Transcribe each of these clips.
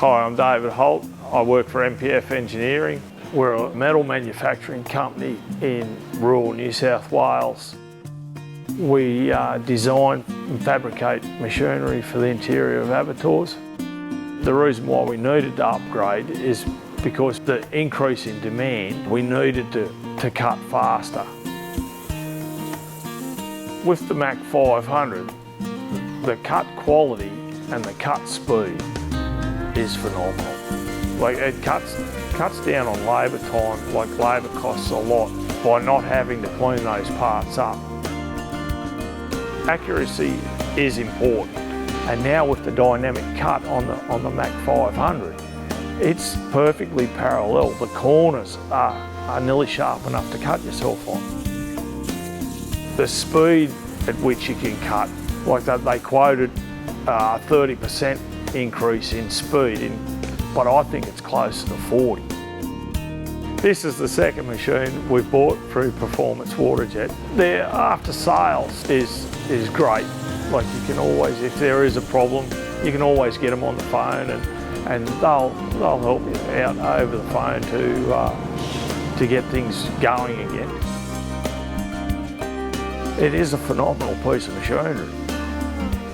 Hi, I'm David Holt. I work for NPF Engineering. We're a metal manufacturing company in rural New South Wales. We design and fabricate machinery for the interior of abattoirs. The reason why we needed to upgrade is because the increase in demand, we needed to cut faster. With the Mach 500, the cut quality and the cut speed is phenomenal. Like it cuts down on labour time, like labour costs a lot by not having to clean those parts up. Accuracy is important, and now with the dynamic cut on the Mach 500, it's perfectly parallel. The corners are nearly sharp enough to cut yourself on. The speed at which you can cut, like that, they quoted 30% increase in speed, but I think it's closer to 40. This is the second machine we've bought through Performance Waterjet. Their after sales is great. Like you can always, if there is a problem, you can always get them on the phone and they'll help you out over the phone to get things going again. It is a phenomenal piece of machinery.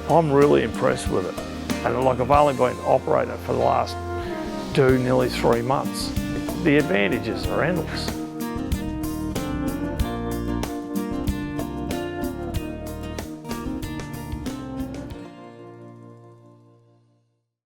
I'm really impressed with it. And like I've only been operating it for the last nearly 3 months. The advantages are endless.